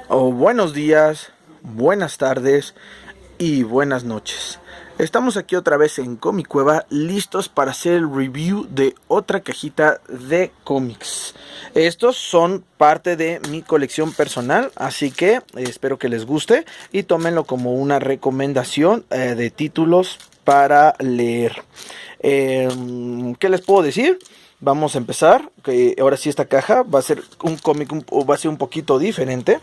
O buenos días, buenas tardes y buenas noches. Estamos aquí otra vez en Comic Cueva, listos para hacer el review de otra cajita de cómics. Estos son parte de mi colección personal, así que espero que les guste y tómenlo como una recomendación de títulos para leer. ¿Qué les puedo decir? Vamos a empezar, que ahora sí esta caja va a ser un cómic, va a ser un poquito diferente.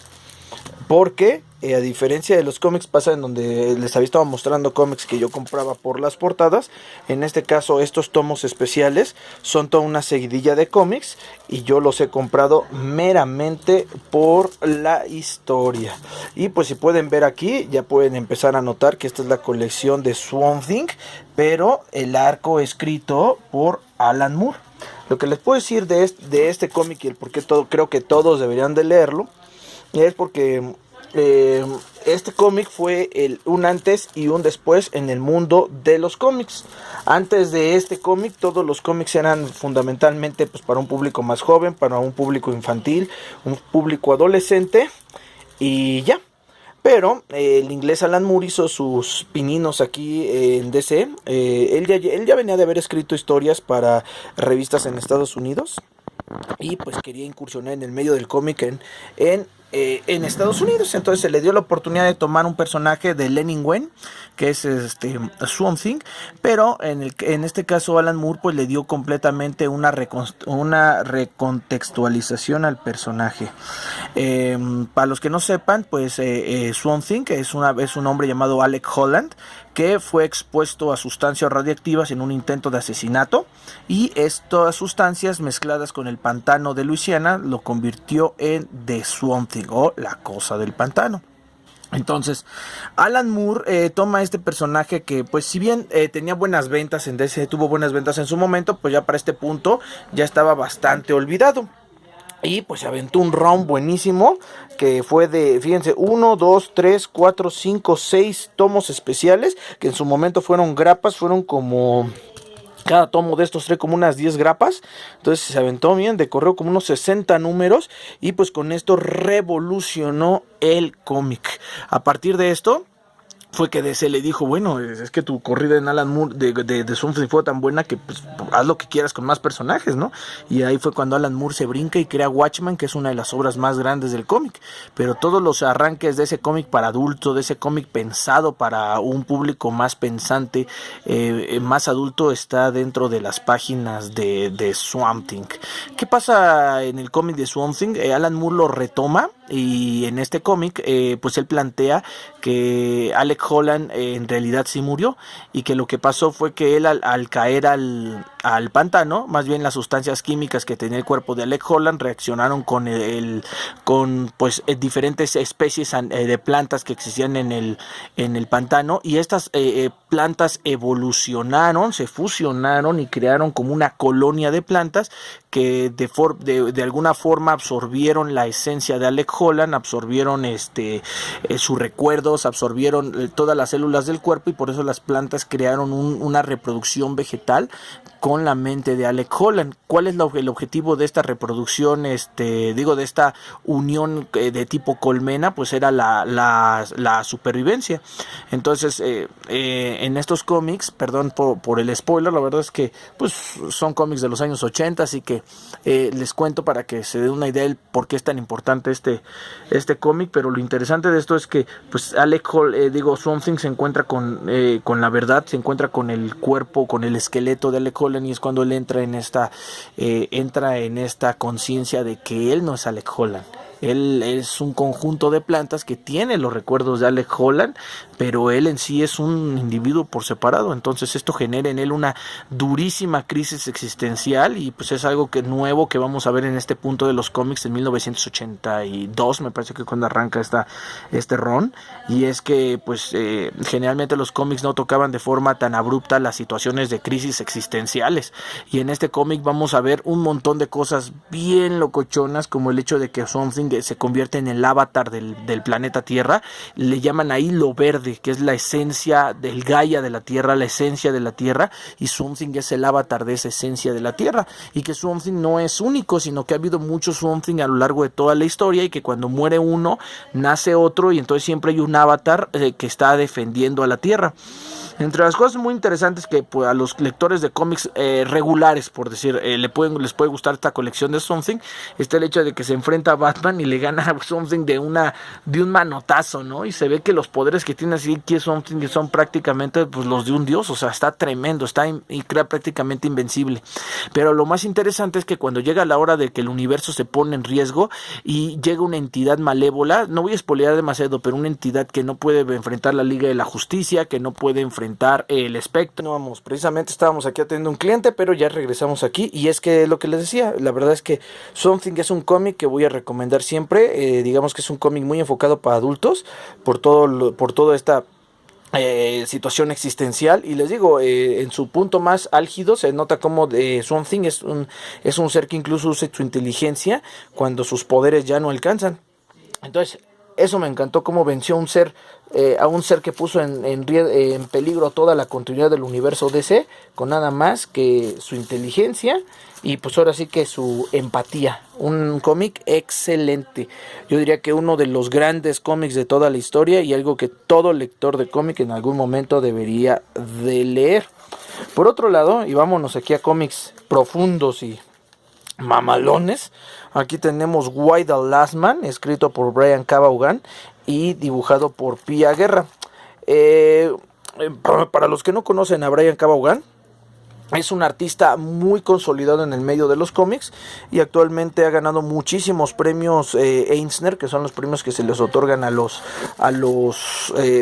Porque a diferencia de los cómics pasa en donde les había estado mostrando cómics que yo compraba por las portadas, en este caso estos tomos especiales son toda una seguidilla de cómics y yo los he comprado meramente por la historia. Y pues si pueden ver aquí, ya pueden empezar a notar que esta es la colección de Swamp Thing, pero el arco escrito por Alan Moore. Lo que les puedo decir de este cómic y el por qué creo que todos deberían de leerlo es porque este cómic fue un antes y un después en el mundo de los cómics. Antes de este cómic, todos los cómics eran fundamentalmente pues, para un público más joven, para un público infantil, un público adolescente y ya. Pero el inglés Alan Moore hizo sus pininos aquí en DC. Él ya venía de haber escrito historias para revistas en Estados Unidos y pues quería incursionar en el medio del cómic en Estados Unidos. Entonces se le dio la oportunidad de tomar un personaje de Len Wein, que es Swamp Thing, pero en este caso Alan Moore pues le dio completamente una recontextualización al personaje. Para los que no sepan, pues Swamp Thing es un hombre llamado Alec Holland, que fue expuesto a sustancias radiactivas en un intento de asesinato, y estas sustancias mezcladas con el pantano de Luisiana lo convirtió en The Swamp Thing, o la cosa del pantano. Entonces, Alan Moore toma este personaje que, pues, si bien tenía buenas ventas en DC, tuvo buenas ventas en su momento, pues ya para este punto ya estaba bastante olvidado. Y pues se aventó un round buenísimo que fue de, fíjense, 1, 2, 3, 4, 5, 6 tomos especiales, que en su momento fueron grapas, fueron como... Cada tomo de estos trae como unas 10 grapas. Entonces se aventó bien, decorrió como unos 60 números. Y pues con esto revolucionó el cómic. A partir de esto fue que DC le dijo, bueno, es que tu corrida en Alan Moore de Swamp Thing fue tan buena que pues, haz lo que quieras con más personajes, ¿no? Y ahí fue cuando Alan Moore se brinca y crea Watchmen, que es una de las obras más grandes del cómic. Pero todos los arranques de ese cómic para adulto, de ese cómic pensado para un público más pensante, más adulto, está dentro de las páginas de Swamp Thing. ¿Qué pasa en el cómic de Swamp Thing? Alan Moore lo retoma. Y en este cómic, pues él plantea que Alec Holland en realidad sí murió, y que lo que pasó fue que él al caer al pantano, más bien las sustancias químicas que tenía el cuerpo de Alec Holland reaccionaron con diferentes especies de plantas que existían en el pantano, y estas plantas evolucionaron, se fusionaron y crearon como una colonia de plantas que de alguna forma absorbieron la esencia de Alec Holland, absorbieron sus recuerdos, absorbieron todas las células del cuerpo, y por eso las plantas crearon una reproducción vegetal con la mente de Alec Holland. ¿Cuál es el objetivo de esta reproducción, de esta unión de tipo colmena? Pues era la supervivencia. Entonces, en estos cómics, perdón por el spoiler, la verdad es que pues son cómics de los años 80, así que les cuento para que se den una idea de por qué es tan importante este cómic. Pero lo interesante de esto es que pues Swamp Thing se encuentra con la verdad, se encuentra con el cuerpo, con el esqueleto de Alec Holland, y es cuando él entra en esta conciencia de que él no es Alec Holland. Él es un conjunto de plantas que tiene los recuerdos de Alec Holland, pero él en sí es un individuo por separado. Entonces esto genera en él una durísima crisis existencial, y pues es algo nuevo que vamos a ver en este punto de los cómics en 1982, me parece que cuando arranca este run. Y es que pues generalmente los cómics no tocaban de forma tan abrupta las situaciones de crisis existenciales, y en este cómic vamos a ver un montón de cosas bien locochonas, como el hecho de que Swamp Thing Thing se convierte en el avatar del planeta Tierra. Le llaman ahí lo verde, que es la esencia del Gaia de la Tierra, la esencia de la Tierra, y Swamp Thing es el avatar de esa esencia de la Tierra, y que Swamp Thing no es único, sino que ha habido muchos Swamp Thing a lo largo de toda la historia, y que cuando muere uno, nace otro, y entonces siempre hay un avatar que está defendiendo a la Tierra. Entre las cosas muy interesantes que pues, a los lectores de cómics regulares, por decir, les puede gustar esta colección de Something, está el hecho de que se enfrenta a Batman y le gana a Something de un manotazo, ¿no? Y se ve que los poderes que tiene así que Something son prácticamente pues, los de un dios, o sea, está tremendo, y crea prácticamente invencible. Pero lo más interesante es que cuando llega la hora de que el universo se pone en riesgo y llega una entidad malévola, no voy a spoilear demasiado, pero una entidad que no puede enfrentar la Liga de la Justicia, que no puede enfrentar el espectro. No, vamos, precisamente estábamos aquí atendiendo a un cliente, pero ya regresamos aquí, y es que lo que les decía, la verdad es que Something es un cómic que voy a recomendar siempre. Digamos que es un cómic muy enfocado para adultos por toda esta situación existencial, y les digo, en su punto más álgido se nota como Swamp Thing es un ser que incluso usa su inteligencia cuando sus poderes ya no alcanzan. Entonces eso me encantó, cómo venció a un ser que puso en peligro toda la continuidad del universo DC con nada más que su inteligencia y pues ahora sí que su empatía. Un cómic excelente. Yo diría que uno de los grandes cómics de toda la historia, y algo que todo lector de cómic en algún momento debería de leer. Por otro lado, y vámonos aquí a cómics profundos y mamalones, aquí tenemos Why the Last Man, escrito por Brian K. Vaughan y dibujado por Pia Guerra. Para los que no conocen a Brian K. Vaughan, es un artista muy consolidado en el medio de los cómics y actualmente ha ganado muchísimos premios Eisner, que son los premios que se les otorgan a los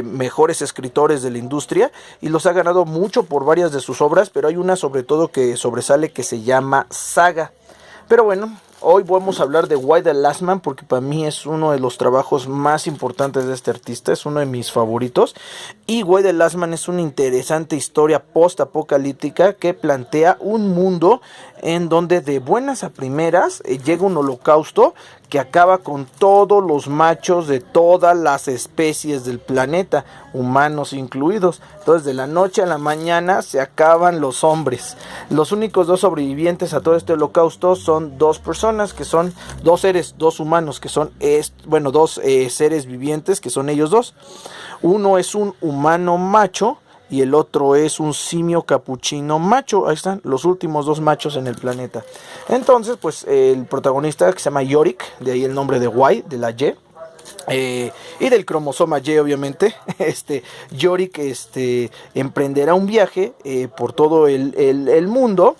mejores escritores de la industria, y los ha ganado mucho por varias de sus obras, pero hay una sobre todo que sobresale, que se llama Saga. Pero bueno, hoy vamos a hablar de Why the Last Man, porque para mí es uno de los trabajos más importantes de este artista, es uno de mis favoritos. Y Why the Last Man es una interesante historia post-apocalíptica que plantea un mundo en donde de buenas a primeras llega un holocausto que acaba con todos los machos de todas las especies del planeta, humanos incluidos. Entonces de la noche a la mañana se acaban los hombres. Los únicos dos sobrevivientes a todo este holocausto son dos personas, que son dos humanos, que son dos seres vivientes, que son ellos dos. Uno es un humano macho y el otro es un simio capuchino macho. Ahí están los últimos dos machos en el planeta. Entonces pues el protagonista, que se llama Yorick, de ahí el nombre de Y, de la Y, y del cromosoma Y obviamente, Yorick emprenderá un viaje por todo el mundo,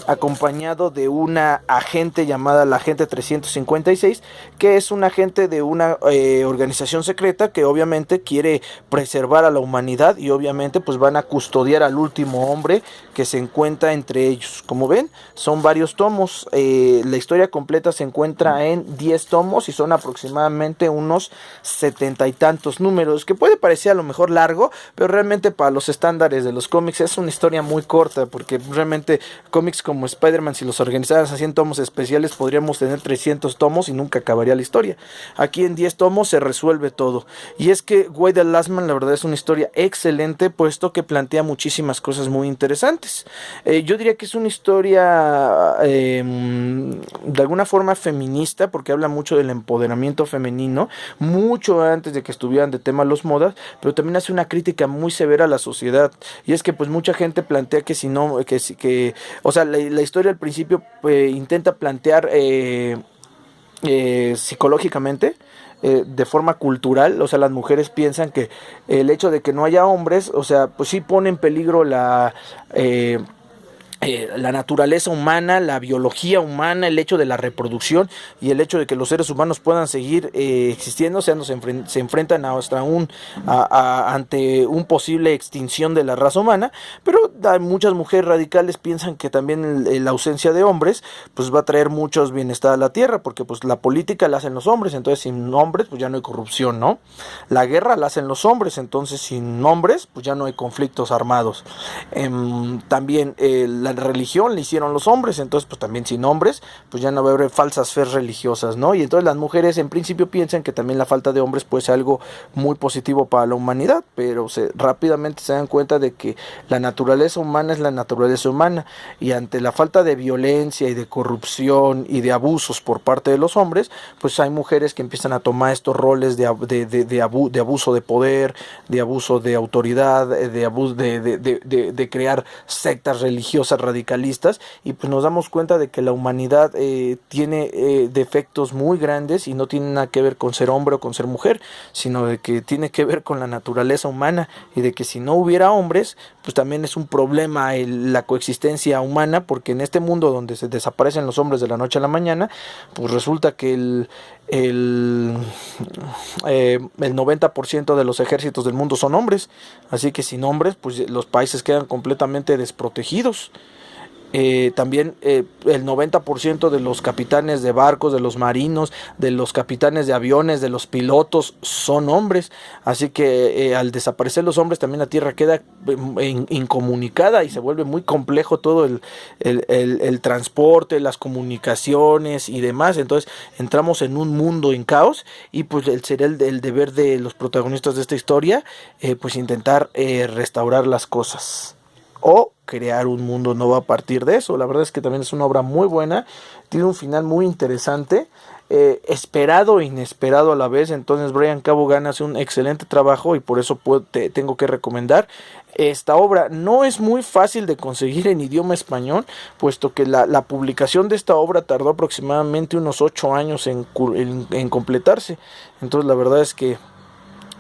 acompañado de una agente llamada la Agente 356, que es un agente de una organización secreta que obviamente quiere preservar a la humanidad, y obviamente pues van a custodiar al último hombre que se encuentra entre ellos. Como ven, son varios tomos. La historia completa se encuentra en 10 tomos y son aproximadamente unos 70 y tantos números, que puede parecer a lo mejor largo, pero realmente para los estándares de los cómics es una historia muy corta, porque realmente cómics como Spider-Man, si los organizaras así en tomos especiales, podríamos tener 300 tomos y nunca acabaría la historia. Aquí en 10 tomos se resuelve todo. Y es que Why the Last Man, la verdad, es una historia excelente, puesto que plantea muchísimas cosas muy interesantes. Yo diría que es una historia de alguna forma feminista, porque habla mucho del empoderamiento femenino, mucho antes de que estuvieran de tema los modas, pero también hace una crítica muy severa a la sociedad. Y es que pues mucha gente plantea que o sea, la historia al principio intenta plantear psicológicamente, de forma cultural, o sea, las mujeres piensan que el hecho de que no haya hombres, o sea, pues sí pone en peligro la naturaleza humana, la biología humana, el hecho de la reproducción y el hecho de que los seres humanos puedan seguir existiendo. O sea, se enfrentan ante un posible extinción de la raza humana. Pero muchas mujeres radicales piensan que también la ausencia de hombres pues va a traer mucho bienestar a la tierra, porque pues la política la hacen los hombres, entonces sin hombres pues ya no hay corrupción, ¿no? La guerra la hacen los hombres, entonces sin hombres pues ya no hay conflictos armados. También la la religión la hicieron los hombres, entonces pues también sin hombres, pues ya no va a haber falsas fe religiosas, ¿no? Y entonces las mujeres en principio piensan que también la falta de hombres puede ser algo muy positivo para la humanidad, pero rápidamente se dan cuenta de que la naturaleza humana es la naturaleza humana, y ante la falta de violencia y de corrupción y de abusos por parte de los hombres, pues hay mujeres que empiezan a tomar estos roles de abuso de poder, de abuso de autoridad, de crear sectas religiosas radicalistas, y pues nos damos cuenta de que la humanidad tiene defectos muy grandes y no tiene nada que ver con ser hombre o con ser mujer, sino de que tiene que ver con la naturaleza humana, y de que si no hubiera hombres, pues también es un problema la coexistencia humana, porque en este mundo donde se desaparecen los hombres de la noche a la mañana, pues resulta que el 90% de los ejércitos del mundo son hombres, así que sin hombres pues los países quedan completamente desprotegidos. También el 90% de los capitanes de barcos, de los marinos, de los capitanes de aviones, de los pilotos son hombres, así que al desaparecer los hombres también la tierra queda incomunicada y se vuelve muy complejo todo el transporte, las comunicaciones y demás. Entonces entramos en un mundo en caos, y pues sería el deber de los protagonistas de esta historia pues intentar restaurar las cosas o crear un mundo nuevo a partir de eso. La verdad es que también es una obra muy buena, tiene un final muy interesante, esperado e inesperado a la vez. Entonces Brian K. Vaughan hace un excelente trabajo, y por eso tengo que recomendar esta obra. No es muy fácil de conseguir en idioma español, puesto que la publicación de esta obra tardó aproximadamente unos 8 años en completarse. Entonces la verdad es que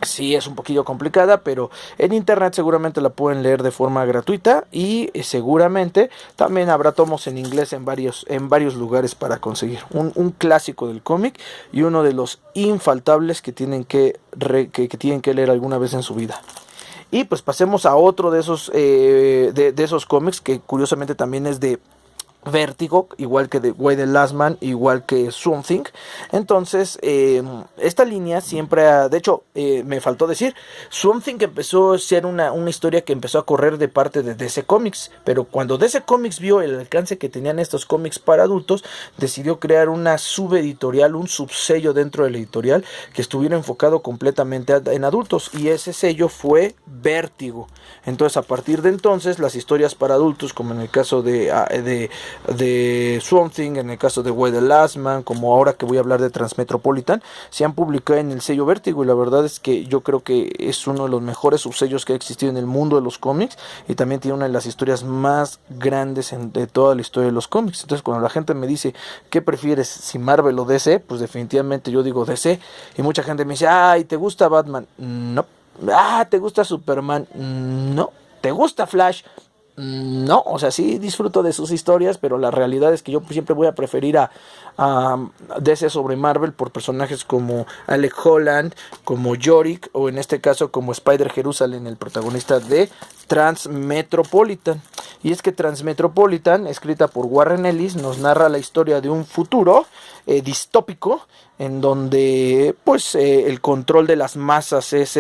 sí, es un poquillo complicada, pero en internet seguramente la pueden leer de forma gratuita, y seguramente también habrá tomos en inglés en varios lugares para conseguir. Un clásico del cómic y uno de los infaltables que tienen que leer alguna vez en su vida. Y pues pasemos a otro de esos cómics que curiosamente también es de Vértigo, igual que The Way the Last Man, igual que Swamp Thing. Entonces esta línea siempre de hecho me faltó decir, Swamp Thing empezó a ser una historia que empezó a correr de parte de DC Comics, pero cuando DC Comics vio el alcance que tenían estos cómics para adultos, decidió crear una subeditorial, un subsello dentro de la editorial que estuviera enfocado completamente en adultos, y ese sello fue Vértigo. Entonces a partir de entonces las historias para adultos, como en el caso de Swamp Thing, en el caso de Way the Last Man, como ahora que voy a hablar de Transmetropolitan, se han publicado en el sello Vértigo, y la verdad es que yo creo que es uno de los mejores subsellos que ha existido en el mundo de los cómics, y también tiene una de las historias más grandes de toda la historia de los cómics. Entonces cuando la gente me dice ¿qué prefieres, si Marvel o DC? Pues definitivamente yo digo DC, y mucha gente me dice ay, ¿te gusta Batman? No. ¿Te gusta Superman? No. ¿Te gusta Flash? No, o sea, sí disfruto de sus historias, pero la realidad es que yo siempre voy a preferir a DC sobre Marvel por personajes como Alec Holland, como Yorick, o en este caso como Spider Jerusalem, el protagonista de Transmetropolitan. Y es que Transmetropolitan, escrita por Warren Ellis, nos narra la historia de un futuro distópico, en donde pues el control de las masas es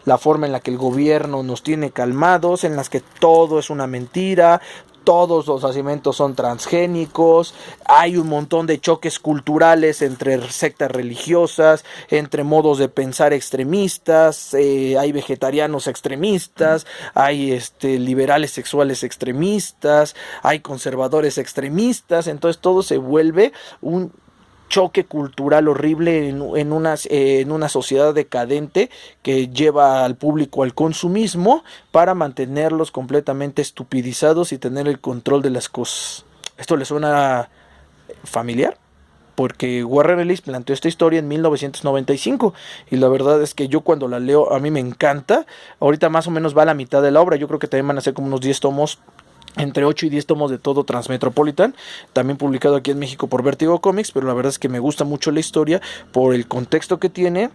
la forma en la que el gobierno nos tiene calmados, en las que todo es una mentira, todos los alimentos son transgénicos, hay un montón de choques culturales entre sectas religiosas, entre modos de pensar extremistas, hay vegetarianos extremistas, hay liberales sexuales extremistas, hay conservadores extremistas. Entonces todo se vuelve un choque cultural horrible en una sociedad decadente que lleva al público al consumismo para mantenerlos completamente estupidizados y tener el control de las cosas. ¿Esto le suena familiar? Porque Warren Ellis planteó esta historia en 1995, y la verdad es que yo cuando la leo a mí me encanta. Ahorita más o menos va a la mitad de la obra, yo creo que también van a ser como unos 10 tomos, entre 8 y 10 tomos de todo Transmetropolitan, también publicado aquí en México por Vértigo Comics, pero la verdad es que me gusta mucho la historia por el contexto que tiene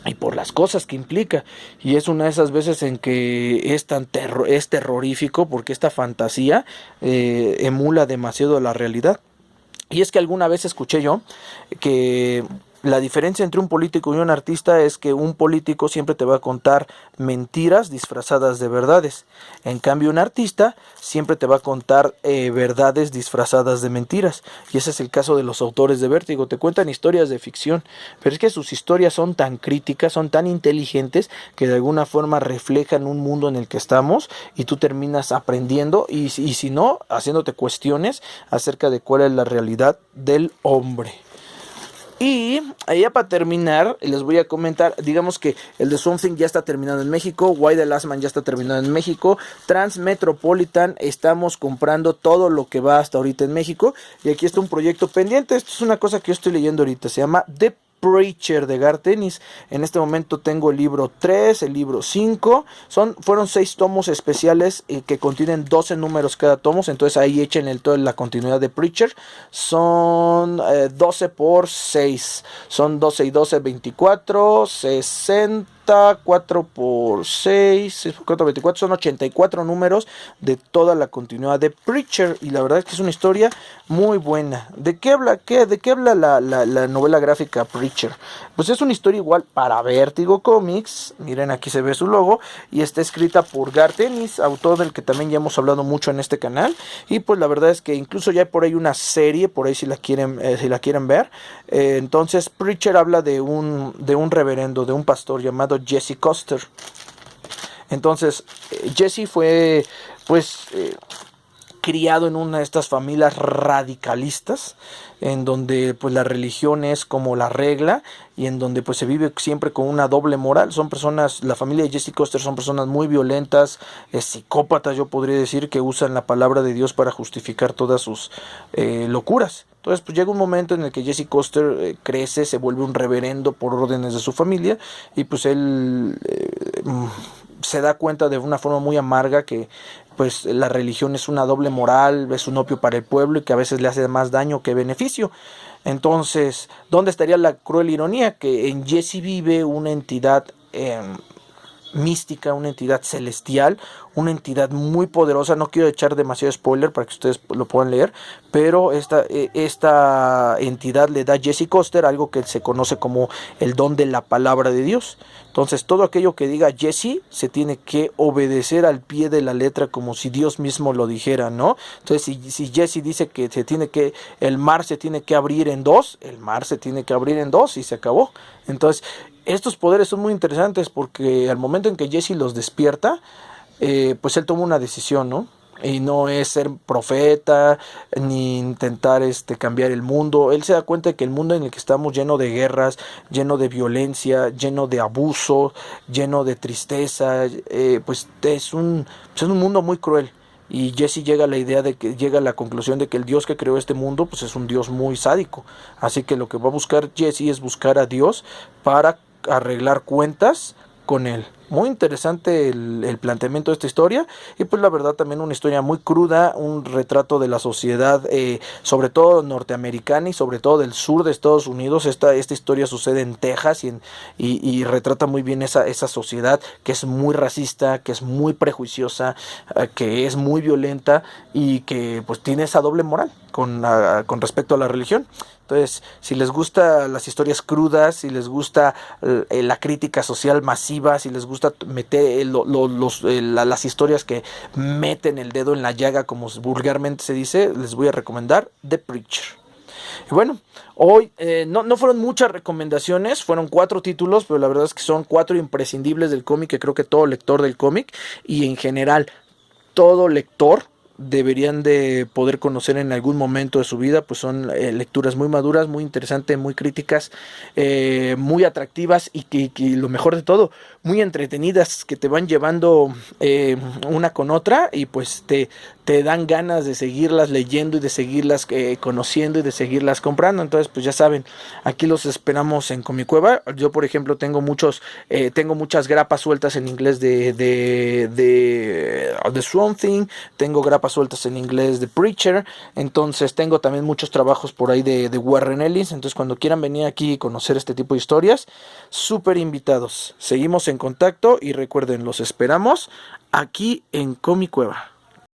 y por las cosas que implica, y es una de esas veces en que es terrorífico, porque esta fantasía emula demasiado la realidad. Y es que alguna vez escuché yo que La diferencia entre un político y un artista es que un político siempre te va a contar mentiras disfrazadas de verdades. En cambio, un artista siempre te va a contar verdades disfrazadas de mentiras. Y ese es el caso de los autores de Vértigo. Te cuentan historias de ficción, pero es que sus historias son tan críticas, son tan inteligentes, que de alguna forma reflejan un mundo en el que estamos y tú terminas aprendiendo y si no, haciéndote cuestiones acerca de cuál es la realidad del hombre. Y ya para terminar, les voy a comentar, digamos que el de Something ya está terminado en México, Why the Last Man ya está terminado en México, Transmetropolitan estamos comprando todo lo que va hasta ahorita en México, y aquí está un proyecto pendiente. Esto es una cosa que yo estoy leyendo ahorita, se llama The Preacher de Garth Ennis. En este momento tengo el libro 3, el libro 5, fueron 6 tomos especiales que contienen 12 números cada tomo, entonces ahí echen toda la continuidad de Preacher. Son 12 por 6, son 12 y 12, 24, 60, 4 por 6, 6 por 4, 24, son 84 números de toda la continuidad de Preacher, y la verdad es que es una historia muy buena. ¿De qué habla? ¿De qué habla la novela gráfica Preacher? Pues es una historia igual para Vértigo Comics, miren aquí se ve su logo, y está escrita por Garth Ennis, autor del que también ya hemos hablado mucho en este canal, y pues la verdad es que incluso ya hay por ahí una serie, por ahí si la quieren ver. Entonces Preacher habla de un reverendo, de un pastor llamado Jesse Custer. Entonces Jesse fue pues criado en una de estas familias radicalistas, en donde pues la religión es como la regla y en donde pues se vive siempre con una doble moral. Son personas, la familia de Jesse Custer son personas muy violentas, psicópatas, yo podría decir, que usan la palabra de Dios para justificar todas sus locuras. Entonces pues llega un momento en el que Jesse Custer crece, se vuelve un reverendo por órdenes de su familia, y pues él se da cuenta de una forma muy amarga que pues la religión es una doble moral, es un opio para el pueblo y que a veces le hace más daño que beneficio. Entonces, ¿dónde estaría la cruel ironía? Que en Jesse vive una entidad mística, una entidad celestial, una entidad muy poderosa. No quiero echar demasiado spoiler para que ustedes lo puedan leer, pero esta entidad le da a Jesse Custer algo que se conoce como el don de la palabra de Dios. Entonces todo aquello que diga Jesse se tiene que obedecer al pie de la letra, como si Dios mismo lo dijera, ¿no? Entonces si Jesse dice que el mar se tiene que abrir en dos, el mar se tiene que abrir en dos y se acabó. Entonces estos poderes son muy interesantes porque al momento en que Jesse los despierta, pues él toma una decisión, ¿no? Y no es ser profeta ni intentar cambiar el mundo. Él se da cuenta de que el mundo en el que estamos, lleno de guerras, lleno de violencia, lleno de abuso, lleno de tristeza, pues es un mundo muy cruel. Y Jesse llega a la conclusión de que el Dios que creó este mundo pues es un Dios muy sádico. Así que lo que va a buscar Jesse es buscar a Dios para arreglar cuentas con él. Muy interesante el planteamiento de esta historia, y pues la verdad también una historia muy cruda, un retrato de la sociedad, sobre todo norteamericana y sobre todo del sur de Estados Unidos. Esta historia sucede en Texas y retrata muy bien esa sociedad que es muy racista, que es muy prejuiciosa, que es muy violenta y que pues tiene esa doble moral con respecto a la religión. Entonces, si les gustan las historias crudas, si les gusta la crítica social masiva, si les gusta meter las historias que meten el dedo en la llaga, como vulgarmente se dice, les voy a recomendar The Preacher. Y bueno, hoy no fueron muchas recomendaciones, fueron 4 títulos, pero la verdad es que son 4 imprescindibles del cómic, que creo que todo lector del cómic y en general todo lector deberían de poder conocer en algún momento de su vida. Pues son lecturas muy maduras, muy interesantes, muy críticas, muy atractivas y que lo mejor de todo, muy entretenidas, que te van llevando una con otra y pues te dan ganas de seguirlas leyendo y de seguirlas conociendo y de seguirlas comprando. Entonces pues ya saben, aquí los esperamos en Comicueva. Yo por ejemplo tengo muchas grapas sueltas en inglés de Swamp Thing, tengo grapas sueltas en inglés de Preacher, entonces tengo también muchos trabajos por ahí de Warren Ellis. Entonces cuando quieran venir aquí y conocer este tipo de historias, súper invitados. Seguimos en contacto y recuerden, los esperamos aquí en Comicueva.